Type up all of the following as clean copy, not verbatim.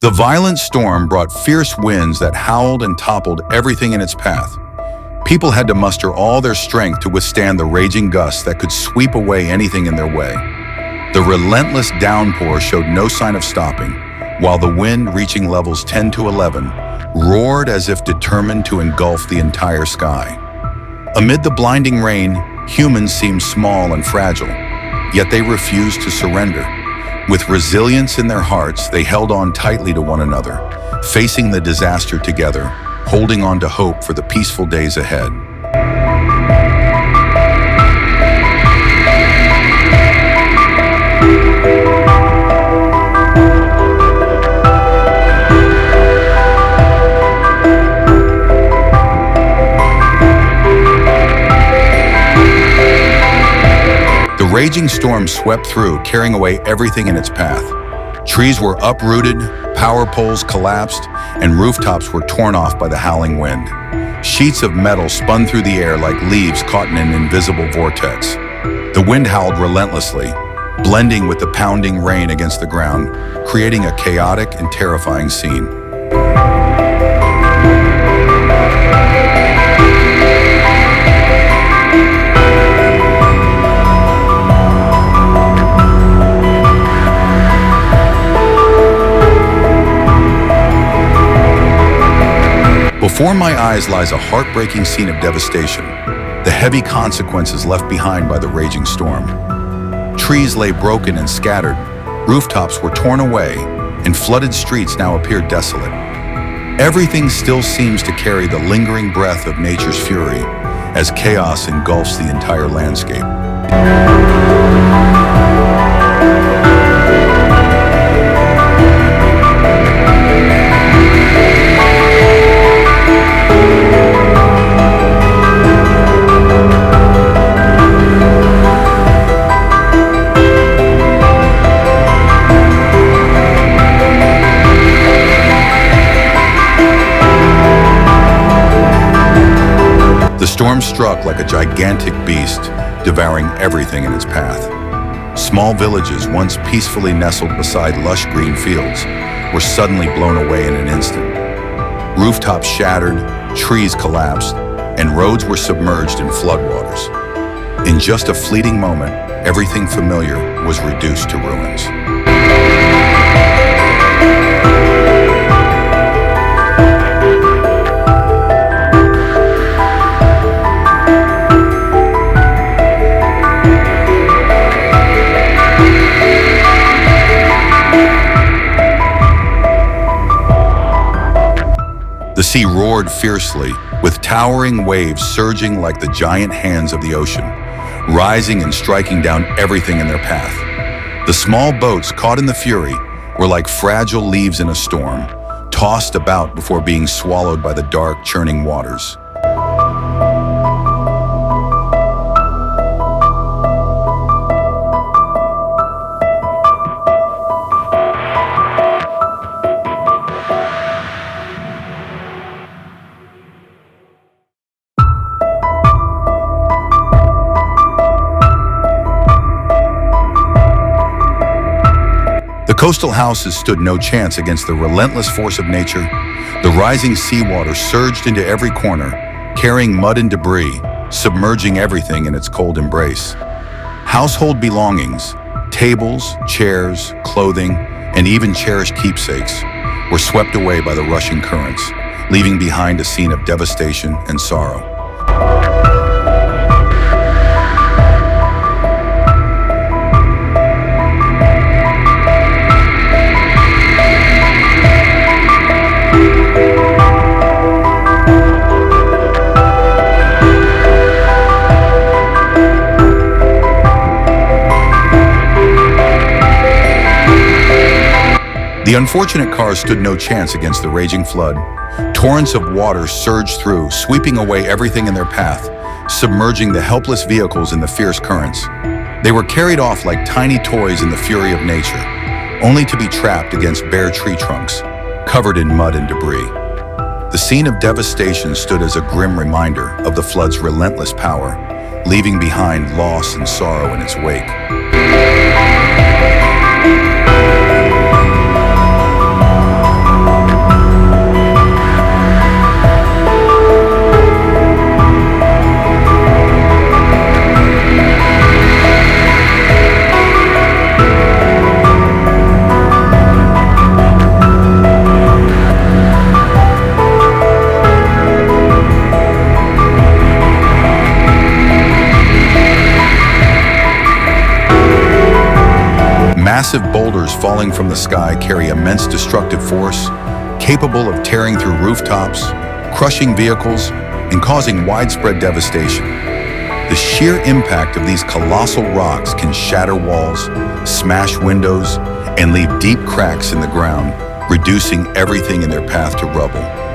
The violent storm brought fierce winds that howled and toppled everything in its path. People had to muster all their strength to withstand the raging gusts that could sweep away anything in their way. The relentless downpour showed no sign of stopping, while the wind, reaching levels 10 to 11, roared as if determined to engulf the entire sky. Amid the blinding rain, humans seemed small and fragile, yet they refused to surrender. With resilience in their hearts, they held on tightly to one another, facing the disaster together, holding on to hope for the peaceful days ahead. The raging storm swept through, carrying away everything in its path. Trees were uprooted, power poles collapsed, and rooftops were torn off by the howling wind. Sheets of metal spun through the air like leaves caught in an invisible vortex. The wind howled relentlessly, blending with the pounding rain against the ground, creating a chaotic and terrifying scene. Before my eyes lies a heartbreaking scene of devastation, the heavy consequences left behind by the raging storm. Trees lay broken and scattered, rooftops were torn away, and flooded streets now appear desolate. Everything still seems to carry the lingering breath of nature's fury as chaos engulfs the entire landscape. The storm struck like a gigantic beast, devouring everything in its path. Small villages, once peacefully nestled beside lush green fields, were suddenly blown away in an instant. Rooftops shattered, trees collapsed, and roads were submerged in floodwaters. In just a fleeting moment, everything familiar was reduced to ruins. The sea roared fiercely, with towering waves surging like the giant hands of the ocean, rising and striking down everything in their path. The small boats caught in the fury were like fragile leaves in a storm, tossed about before being swallowed by the dark, churning waters. The coastal houses stood no chance against the relentless force of nature. The rising seawater surged into every corner, carrying mud and debris, submerging everything in its cold embrace. Household belongings, tables, chairs, clothing, and even cherished keepsakes were swept away by the rushing currents, leaving behind a scene of devastation and sorrow. The unfortunate cars stood no chance against the raging flood. Torrents of water surged through, sweeping away everything in their path, submerging the helpless vehicles in the fierce currents. They were carried off like tiny toys in the fury of nature, only to be trapped against bare tree trunks, covered in mud and debris. The scene of devastation stood as a grim reminder of the flood's relentless power, leaving behind loss and sorrow in its wake. Massive boulders falling from the sky carry immense destructive force, capable of tearing through rooftops, crushing vehicles, and causing widespread devastation. The sheer impact of these colossal rocks can shatter walls, smash windows, and leave deep cracks in the ground, reducing everything in their path to rubble.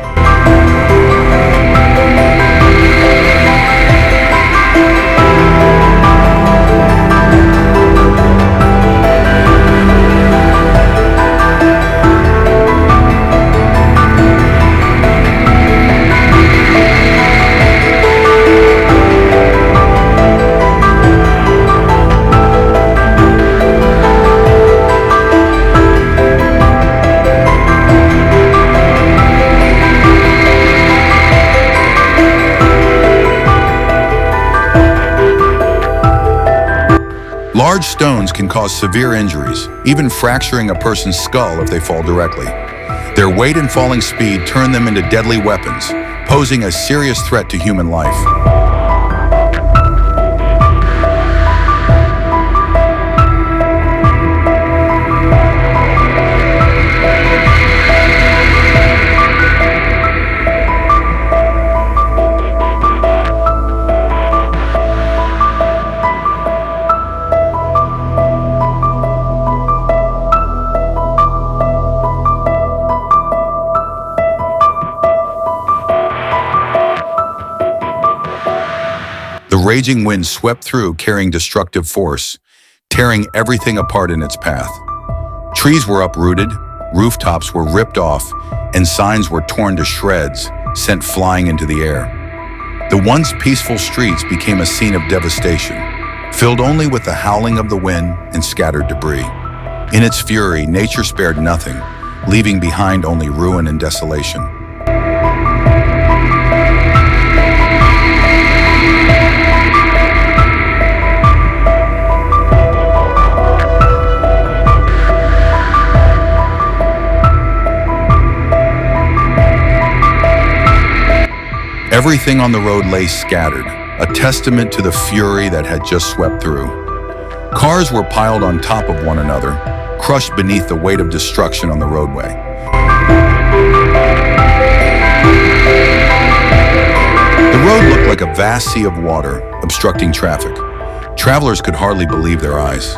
Large stones can cause severe injuries, even fracturing a person's skull if they fall directly. Their weight and falling speed turn them into deadly weapons, posing a serious threat to human life. The raging wind swept through, carrying destructive force, tearing everything apart in its path. Trees were uprooted, rooftops were ripped off, and signs were torn to shreds, sent flying into the air. The once peaceful streets became a scene of devastation, filled only with the howling of the wind and scattered debris. In its fury, nature spared nothing, leaving behind only ruin and desolation. Everything on the road lay scattered, a testament to the fury that had just swept through. Cars were piled on top of one another, crushed beneath the weight of destruction on the roadway. The road looked like a vast sea of water, obstructing traffic. Travelers could hardly believe their eyes.